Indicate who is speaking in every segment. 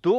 Speaker 1: 2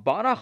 Speaker 1: 12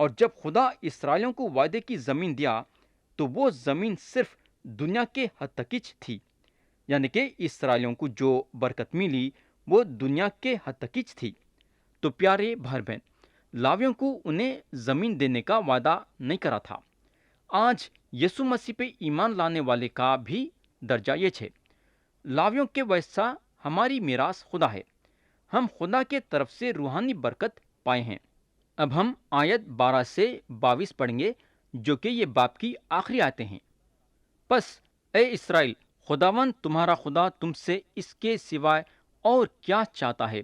Speaker 1: اور جب خدا اسرائیلیوں کو وعدے کی زمین دیا تو وہ زمین صرف دنیا کے حد تکچ تھی، یعنی کہ اسرائیلیوں کو جو برکت ملی وہ دنیا کے حد تکچ تھی۔ تو پیارے بھائی بہن، لاویوں کو انہیں زمین دینے کا وعدہ نہیں کرا تھا۔ آج یسوع مسیح پہ ایمان لانے والے کا بھی درجہ یہ ہے۔ لاویوں کے ویسا ہماری میراث خدا ہے، ہم خدا کے طرف سے روحانی برکت پائے ہیں۔ اب ہم آیت 12 سے 22 پڑھیں گے، جو کہ یہ باب کی آخری آیتیں ہیں۔ پس اے اسرائیل، خداوند تمہارا خدا تم سے اس کے سوائے اور کیا چاہتا ہے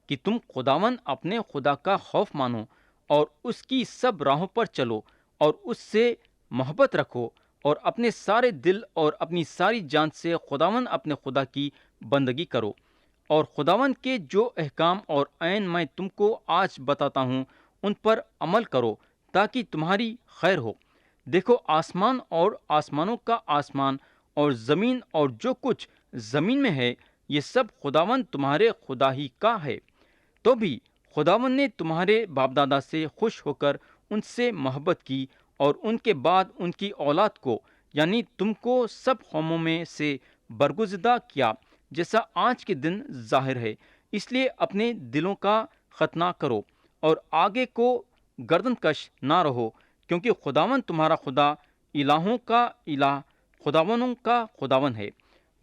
Speaker 1: کہ تم خداوند اپنے خدا کا خوف مانو اور اس کی سب راہوں پر چلو اور اس سے محبت رکھو اور اپنے سارے دل اور اپنی ساری جان سے خداوند اپنے خدا کی بندگی کرو، اور خداوند کے جو احکام اور عین میں تم کو آج بتاتا ہوں ان پر عمل کرو تاکہ تمہاری خیر ہو۔ دیکھو، آسمان اور آسمانوں کا آسمان اور زمین اور جو کچھ زمین میں ہے، یہ سب خداوند تمہارے خدا ہی کا ہے۔ تو بھی خداوند نے تمہارے باپ دادا سے خوش ہو کر ان سے محبت کی اور ان کے بعد ان کی اولاد کو یعنی تم کو سب قوموں میں سے برگزیدہ کیا، جیسا آج کے دن ظاہر ہے۔ اس لیے اپنے دلوں کا ختنہ کرو اور آگے کو گردن کش نہ رہو، کیونکہ خداوند تمہارا خدا الہوں کا الہ، خداوندوں کا خداوند ہے۔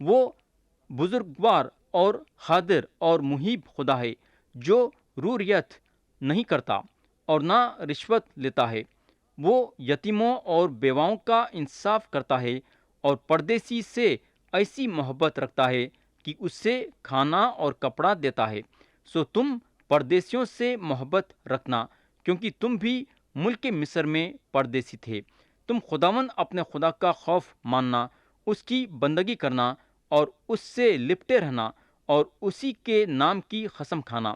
Speaker 1: وہ بزرگوار اور قادر اور محیب خدا ہے، جو روریت نہیں کرتا اور نہ رشوت لیتا ہے۔ وہ یتیموں اور بیواؤں کا انصاف کرتا ہے اور پردیسی سے ایسی محبت رکھتا ہے کہ اس سے کھانا اور کپڑا دیتا ہے۔ سو تم پردیسیوں سے محبت رکھنا، کیونکہ تم بھی ملک مصر میں پردیسی تھے۔ تم خداوند اپنے خدا کا خوف ماننا، اس کی بندگی کرنا اور اس سے لپٹے رہنا اور اسی کے نام کی قسم کھانا،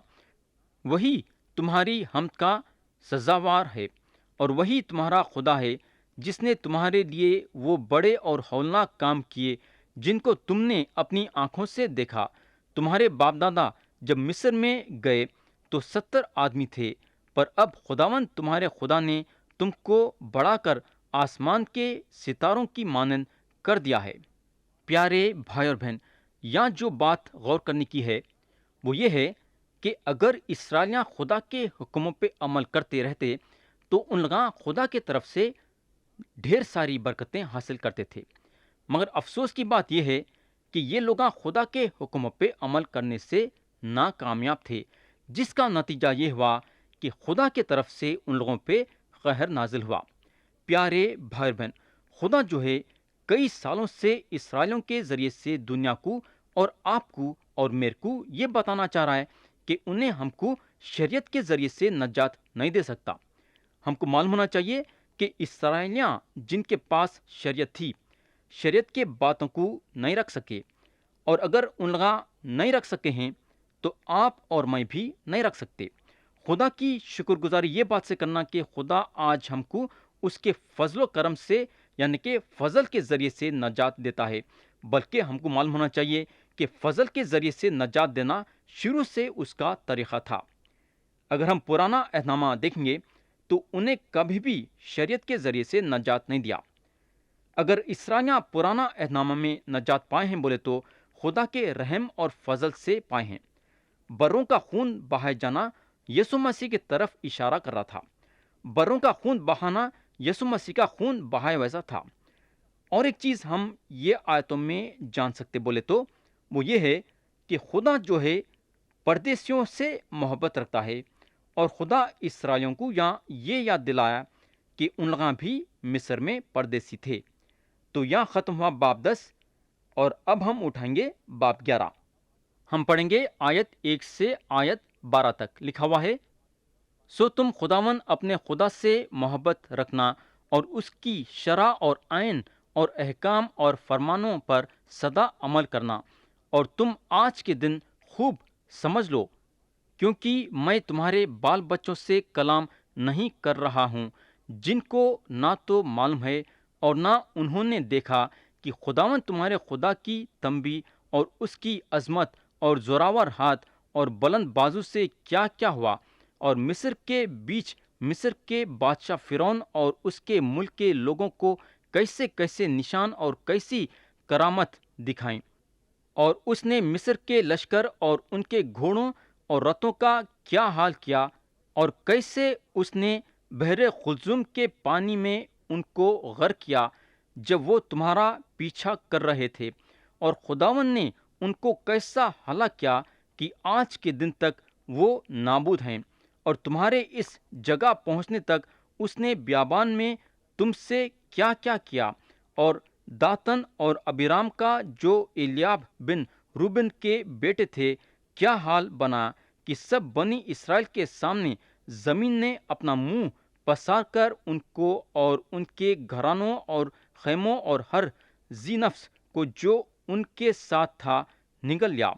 Speaker 1: وہی تمہاری حمد کا سزاوار ہے، اور وہی تمہارا خدا ہے جس نے تمہارے لیے وہ بڑے اور ہولناک کام کیے جن کو تم نے اپنی آنکھوں سے دیکھا۔ تمہارے باپ دادا جب مصر میں گئے تو 70 آدمی تھے، پر اب خداوند تمہارے خدا نے تم کو بڑھا کر آسمان کے ستاروں کی مانند کر دیا ہے۔ پیارے بھائی اور بہن، یہاں جو بات غور کرنے کی ہے وہ یہ ہے کہ اگر اسرائیلیاں خدا کے حکموں پہ عمل کرتے رہتے تو ان لوگ خدا کے طرف سے ڈھیر ساری برکتیں حاصل کرتے تھے، مگر افسوس کی بات یہ ہے کہ یہ لوگ خدا کے حکموں پہ عمل کرنے سے ناکامیاب تھے، جس کا نتیجہ یہ ہوا کہ خدا کی طرف سے ان لوگوں پہ قہر نازل ہوا۔ پیارے بھائی بہن، خدا جو ہے کئی سالوں سے اسرائیلیوں کے ذریعے سے دنیا کو اور آپ کو اور میرے کو یہ بتانا چاہ رہا ہے کہ انہیں ہم کو شریعت کے ذریعے سے نجات نہیں دے سکتا۔ ہم کو معلوم ہونا چاہیے کہ اسرائیلیاں جن کے پاس شریعت تھی، شریعت کے باتوں کو نہیں رکھ سکے، اور اگر ان لوگ نہیں رکھ سکے ہیں تو آپ اور میں بھی نہیں رکھ سکتے۔ خدا کی شکر گزاری یہ بات سے کرنا کہ خدا آج ہم کو اس کے فضل و کرم سے یعنی کہ فضل کے ذریعے سے نجات دیتا ہے، بلکہ ہم کو معلوم ہونا چاہیے کہ فضل کے ذریعے سے نجات دینا شروع سے اس کا طریقہ تھا۔ اگر ہم پرانا عہد نامہ دیکھیں گے تو انہیں کبھی بھی شریعت کے ذریعے سے نجات نہیں دیا۔ اگر اسرائیلیاں پرانا عہد نامہ میں نجات پائے ہیں بولے تو خدا کے رحم اور فضل سے پائے ہیں۔ بروں کا خون بہائے جانا یسوع مسیح کی طرف اشارہ کر رہا تھا۔ بروں کا خون بہانا یسوع مسیح کا خون بہائے ویسا تھا۔ اور ایک چیز ہم یہ آیتوں میں جان سکتے بولے تو وہ یہ ہے کہ خدا جو ہے پردیسیوں سے محبت رکھتا ہے، اور خدا اسرائیلیوں کو یہاں یہ یاد دلایا کہ ان لوگ بھی مصر میں پردیسی تھے۔ تو یہاں ختم ہوا باب 10، اور اب ہم اٹھائیں گے باب 11۔ ہم پڑھیں گے آیت 1 سے آیت 12 تک۔ لکھا ہوا ہے، سو تم خداوند اپنے خدا سے محبت رکھنا اور اس کی شرع اور عین اور احکام اور فرمانوں پر سدا عمل کرنا، اور تم آج کے دن خوب سمجھ لو، کیونکہ میں تمہارے بال بچوں سے کلام نہیں کر رہا ہوں، جن کو نہ تو معلوم ہے اور نہ انہوں نے دیکھا کہ خداوند تمہارے خدا کی تنبیہ اور اس کی عظمت اور زوراور ہاتھ اور بلند بازو سے کیا کیا ہوا، اور مصر کے بیچ مصر کے بادشاہ فرعون اور اس کے ملک کے لوگوں کو کیسے کیسے نشان اور کیسی کرامت دکھائیں، اور اس نے مصر کے لشکر اور ان کے گھوڑوں اور رتھوں کا کیا حال کیا، اور کیسے اس نے بحر قلزم کے پانی میں ان کو غرق کیا جب وہ تمہارا پیچھا کر رہے تھے، اور خداوند نے ان کو کیسا ہلاک کیا کہ آج کے دن تک وہ نابود ہیں، اور تمہارے اس جگہ پہنچنے تک اس نے بیابان میں تم سے کیا کیا کیا، اور داتن اور ابیرام کا جو الیاب بن روبن کے بیٹے تھے کیا حال بنا، کہ سب بنی اسرائیل کے سامنے زمین نے اپنا منہ پسار کر ان کو اور ان کے گھرانوں اور خیموں اور ہر ذی نفس کو جو ان کے ساتھ تھا نگل لیا۔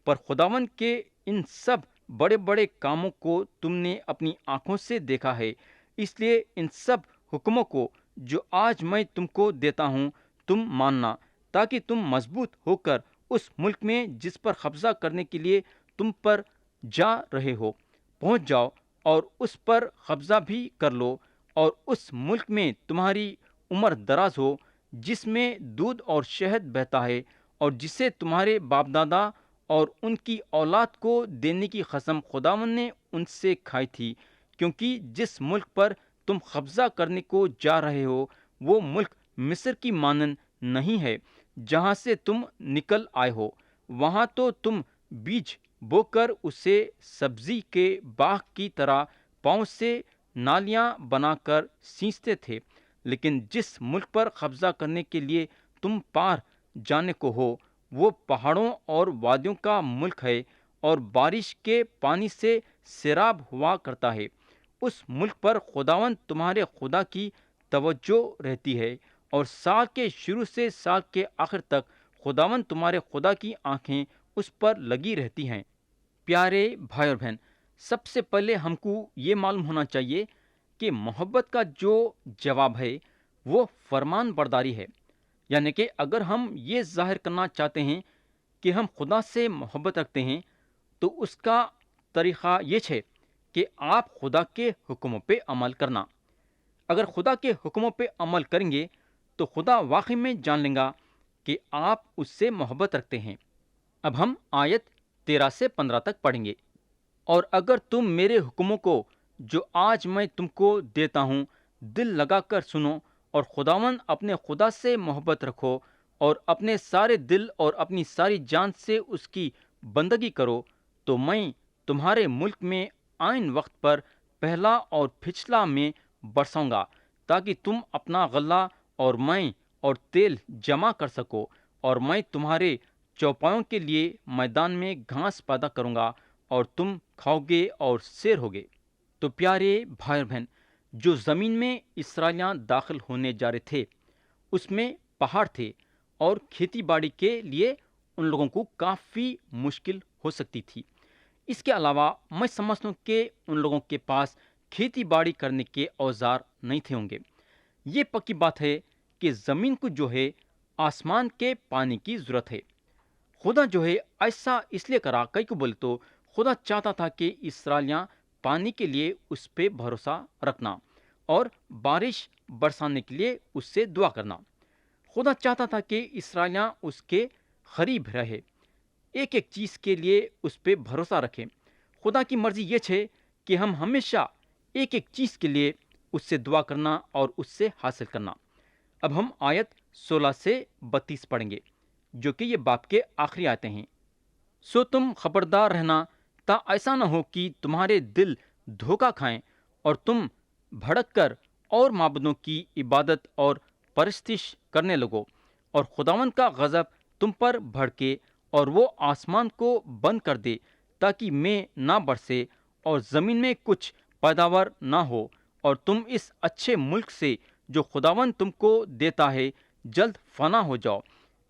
Speaker 1: پر خداوند کے ان سب بڑے بڑے کاموں کو تم نے اپنی آنکھوں سے دیکھا ہے، اس لیے ان سب حکموں کو جو آج میں تم کو دیتا ہوں تم ماننا، تاکہ تم مضبوط ہو کر اس ملک میں جس پر قبضہ کرنے کے لیے تم پر جا رہے ہو پہنچ جاؤ، اور اس پر قبضہ بھی کر لو، اور اس ملک میں تمہاری عمر دراز ہو جس میں دودھ اور شہد بہتا ہے، اور جسے تمہارے باپ دادا اور ان کی اولاد کو دینے کی قسم خداوند نے ان سے کھائی تھی، کیونکہ جس ملک پر تم قبضہ کرنے کو جا رہے ہو وہ ملک مصر کی مانند نہیں ہے جہاں سے تم نکل آئے ہو۔ وہاں تو تم بیج بو کر اسے سبزی کے باغ کی طرح پاؤں سے نالیاں بنا کر سینچتے تھے، لیکن جس ملک پر قبضہ کرنے کے لیے تم پار جانے کو ہو وہ پہاڑوں اور وادیوں کا ملک ہے، اور بارش کے پانی سے سیراب ہوا کرتا ہے۔ اس ملک پر خداوند تمہارے خدا کی توجہ رہتی ہے، اور سال کے شروع سے سال کے آخر تک خداوند تمہارے خدا کی آنکھیں اس پر لگی رہتی ہیں۔ پیارے بھائی اور بہن، سب سے پہلے ہم کو یہ معلوم ہونا چاہیے کہ محبت کا جو جواب ہے وہ فرمان برداری ہے، یعنی کہ اگر ہم یہ ظاہر کرنا چاہتے ہیں کہ ہم خدا سے محبت رکھتے ہیں تو اس کا طریقہ یہ ہے کہ آپ خدا کے حکموں پہ عمل کرنا۔ اگر خدا کے حکموں پہ عمل کریں گے تو خدا واقعی میں جان لیں گا کہ آپ اس سے محبت رکھتے ہیں۔ اب ہم آیت 13 سے 15 تک پڑھیں گے۔ اور اگر تم میرے حکموں کو جو آج میں تم کو دیتا ہوں دل لگا کر سنو، اور خداوند اپنے خدا سے محبت رکھو، اور اپنے سارے دل اور اپنی ساری جان سے اس کی بندگی کرو، تو میں تمہارے ملک میں عین وقت پر پہلا اور پچھلا میں برساؤں گا، تاکہ تم اپنا غلہ اور میں اور تیل جمع کر سکو، اور میں تمہارے چوپایوں کے لیے میدان میں گھاس پیدا کروں گا، اور تم کھاؤ گے اور سیر ہوگے۔ تو پیارے بھائی اور بہن، جو زمین میں اسرائیلیاں داخل ہونے جا رہے تھے اس میں پہاڑ تھے، اور کھیتی باڑی کے لیے ان لوگوں کو کافی مشکل ہو سکتی تھی۔ اس کے علاوہ میں سمجھتا ہوں کہ ان لوگوں کے پاس کھیتی باڑی کرنے کے اوزار نہیں تھے ہوں گے۔ یہ پکی بات ہے کہ زمین کو جو ہے آسمان کے پانی کی ضرورت ہے۔ خدا جو ہے ایسا اس لیے کرا، کئی کو بولے تو خدا چاہتا تھا کہ اسرائیلیاں پانی کے لیے اس پہ بھروسہ رکھنا اور بارش برسانے کے لیے اس سے دعا کرنا۔ خدا چاہتا تھا کہ اسرائیلیاں اس کے قریب رہے، ایک ایک چیز کے لیے اس پہ بھروسہ رکھیں۔ خدا کی مرضی یہ ہے کہ ہم ہمیشہ ایک ایک چیز کے لیے اس سے دعا کرنا اور اس سے حاصل کرنا۔ اب ہم آیت 16 سے 32 پڑھیں گے، جو کہ یہ باب کے آخری آیتیں ہیں۔ سو تم خبردار رہنا، تا ایسا نہ ہو کہ تمہارے دل دھوکہ کھائیں اور تم بھڑک کر اور معبودوں کی عبادت اور پرستش کرنے لگو، اور خداوند کا غضب تم پر بھڑکے اور وہ آسمان کو بند کر دے تاکہ میں نہ برسے اور زمین میں کچھ پیداوار نہ ہو، اور تم اس اچھے ملک سے جو خداوند تم کو دیتا ہے جلد فنا ہو جاؤ۔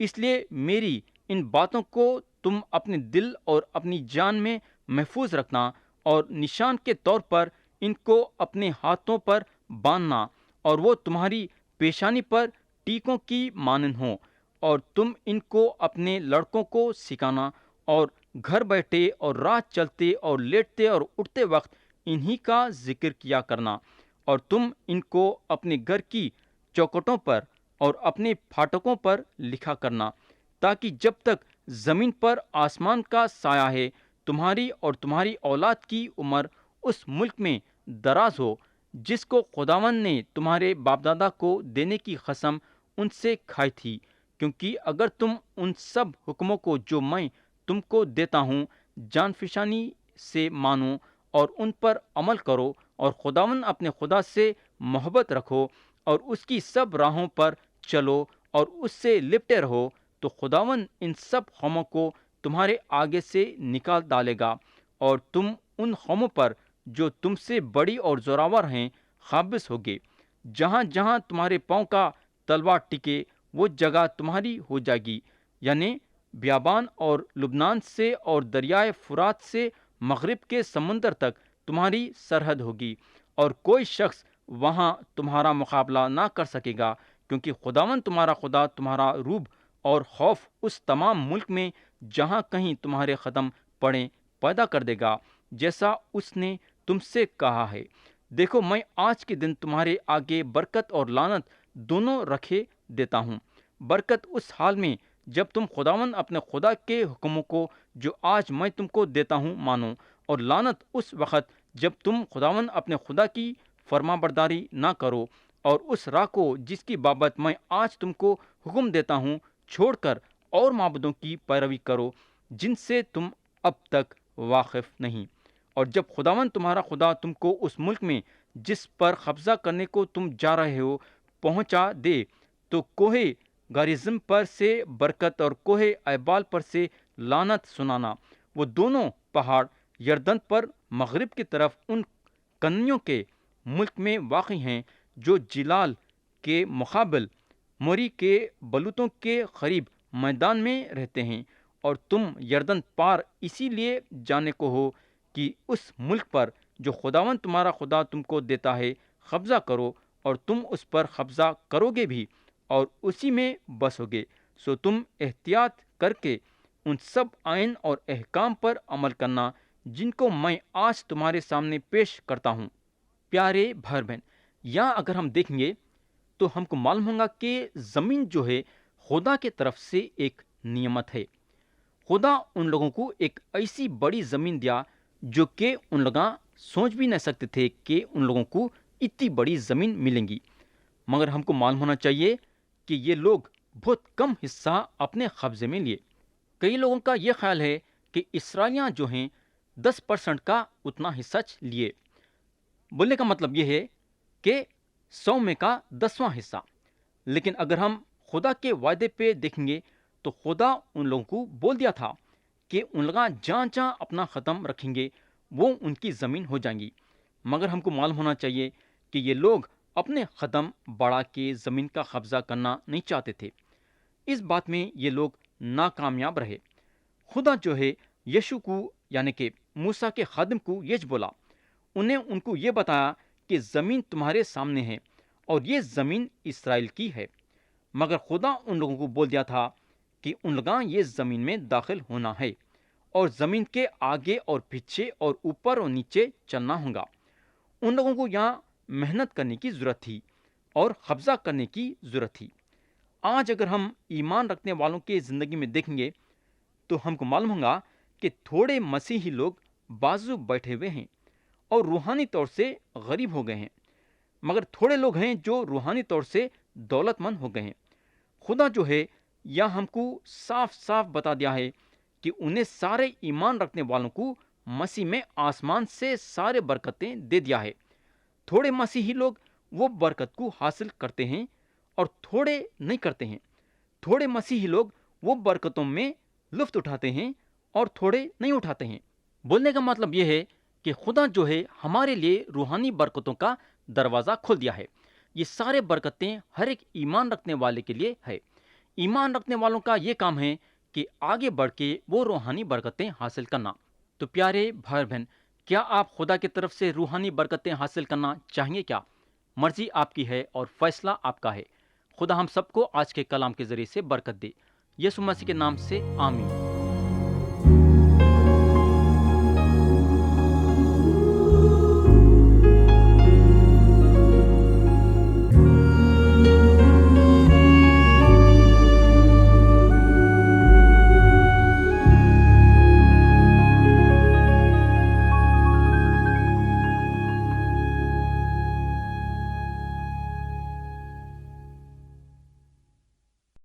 Speaker 1: اس لیے میری ان باتوں کو تم اپنے دل اور اپنی جان میں محفوظ رکھنا، اور نشان کے طور پر ان کو اپنے ہاتھوں پر باندھنا، اور وہ تمہاری پیشانی پر ٹیکوں کی مانند ہوں، اور تم ان کو اپنے لڑکوں کو سکھانا، اور گھر بیٹھے اور راہ چلتے اور لیٹتے اور اٹھتے وقت انہی کا ذکر کیا کرنا، اور تم ان کو اپنے گھر کی چوکھٹوں پر اور اپنے پھاٹکوں پر لکھا کرنا، تاکہ جب تک زمین پر آسمان کا سایہ ہے تمہاری اور تمہاری اولاد کی عمر اس ملک میں دراز ہو جس کو خداوند نے تمہارے باپ دادا کو دینے کی قسم ان سے کھائی تھی، کیونکہ اگر تم ان سب حکموں کو جو میں تم کو دیتا ہوں جان فشانی سے مانو اور ان پر عمل کرو، اور خداوند اپنے خدا سے محبت رکھو اور اس کی سب راہوں پر چلو اور اس سے لپٹے رہو، تو خداوند ان سب قوموں کو تمہارے آگے سے نکال ڈالے گا، اور تم ان قوموں پر جو تم سے بڑی اور زوراور ہیں قابض ہوگے۔ جہاں جہاں تمہارے پاؤں کا تلوا ٹکے وہ جگہ تمہاری ہو جائے گی، یعنی بیابان اور لبنان سے اور دریائے فرات سے مغرب کے سمندر تک تمہاری سرحد ہوگی، اور کوئی شخص وہاں تمہارا مقابلہ نہ کر سکے گا، کیونکہ خداوند تمہارا خدا تمہارا روب اور خوف اس تمام ملک میں جہاں کہیں تمہارے قدم پڑیں پیدا کر دے گا، جیسا اس نے تم سے کہا ہے۔ دیکھو، میں آج کے دن تمہارے آگے برکت اور لعنت دونوں رکھے دیتا ہوں۔ برکت اس حال میں جب تم خداوند اپنے خدا کے حکموں کو جو آج میں تم کو دیتا ہوں مانو، اور لعنت اس وقت جب تم خداوند اپنے خدا کی فرما برداری نہ کرو اور اس راہ کو جس کی بابت میں آج تم کو حکم دیتا ہوں چھوڑ کر اور معبودوں کی پیروی کرو جن سے تم اب تک واقف نہیں۔ اور جب خداوند تمہارا خدا تم کو اس ملک میں جس پر قبضہ کرنے کو تم جا رہے ہو پہنچا دے، تو کوہ گارزم پر سے برکت اور کوہ ایبال پر سے لعنت سنانا۔ وہ دونوں پہاڑ یردن پر مغرب کی طرف ان کنیوں کے ملک میں واقع ہیں جو جلال کے مقابل موری کے بلوتوں کے قریب میدان میں رہتے ہیں، اور تم یردن پار اسی لیے جانے کو ہو کہ اس ملک پر جو خداوند تمہارا خدا تم کو دیتا ہے قبضہ کرو، اور تم اس پر قبضہ کرو گے بھی اور اسی میں بسو گے۔ سو تم احتیاط کر کے ان سب آئین اور احکام پر عمل کرنا جن کو میں آج تمہارے سامنے پیش کرتا ہوں۔ پیارے بھائی بہن، یہاں اگر ہم دیکھیں گے تو ہم کو معلوم ہوگا کہ زمین جو ہے خدا کی طرف سے ایک نعمت ہے۔ خدا ان لوگوں کو ایک ایسی بڑی زمین دیا جو کہ ان لوگ سوچ بھی نہیں سکتے تھے کہ ان لوگوں کو اتنی بڑی زمین ملیں گی، مگر ہم کو معلوم ہونا چاہیے کہ یہ لوگ بہت کم حصہ اپنے قبضے میں لیے۔ کئی لوگوں کا یہ خیال ہے کہ اسرائیلیاں جو ہیں 10% کا اتنا حصہ لیے۔ بولنے کا مطلب یہ ہے کہ 100 میں کا 10واں حصہ۔ لیکن اگر ہم خدا کے وعدے پہ دیکھیں گے تو خدا ان لوگوں کو بول دیا تھا کہ ان لوگ جہاں جہاں اپنا قدم رکھیں گے وہ ان کی زمین ہو جائیں گی، مگر ہم کو معلوم ہونا چاہیے کہ یہ لوگ اپنے قدم بڑھا کے زمین کا قبضہ کرنا نہیں چاہتے تھے۔ اس بات میں یہ لوگ ناکامیاب رہے۔ خدا جو ہے یشوع کو یعنی کہ موسیٰ کے خادم کو یہ بولا، انہیں ان کو یہ بتایا کہ زمین تمہارے سامنے ہے اور یہ زمین اسرائیل کی ہے، مگر خدا ان لوگوں کو بول دیا تھا کہ ان لوگاں یہ زمین میں داخل ہونا ہے اور زمین کے آگے اور پیچھے اور اوپر اور نیچے چلنا ہوگا۔ ان لوگوں کو یہاں محنت کرنے کی ضرورت تھی اور قبضہ کرنے کی ضرورت تھی۔ آج اگر ہم ایمان رکھنے والوں کی زندگی میں دیکھیں گے تو ہم کو معلوم ہوگا کہ تھوڑے مسیحی لوگ بازو بیٹھے ہوئے ہیں اور روحانی طور سے غریب ہو گئے ہیں، مگر تھوڑے لوگ ہیں جو روحانی طور سے دولت مند ہو گئے ہیں۔ خدا جو ہے یا ہم کو صاف صاف بتا دیا ہے کہ انہیں سارے ایمان رکھنے والوں کو مسیح میں آسمان سے سارے برکتیں دے دیا ہے۔ تھوڑے مسیحی لوگ وہ برکت کو حاصل کرتے ہیں اور تھوڑے نہیں کرتے ہیں۔ تھوڑے مسیحی لوگ وہ برکتوں میں لطف اٹھاتے ہیں اور تھوڑے نہیں اٹھاتے ہیں۔ بولنے کا مطلب یہ ہے کہ خدا جو ہے ہمارے لیے روحانی برکتوں کا دروازہ کھول دیا ہے۔ یہ سارے برکتیں ہر ایک ایمان رکھنے والے کے لیے ہے۔ ایمان رکھنے والوں کا یہ کام ہے کہ آگے بڑھ کے وہ روحانی برکتیں حاصل کرنا۔ تو پیارے بھائی بہن، کیا آپ خدا کی طرف سے روحانی برکتیں حاصل کرنا چاہیں گے؟ کیا مرضی آپ کی ہے اور فیصلہ آپ کا ہے۔ خدا ہم سب کو آج کے کلام کے ذریعے سے برکت دے، یسوع مسیح کے نام سے آمین۔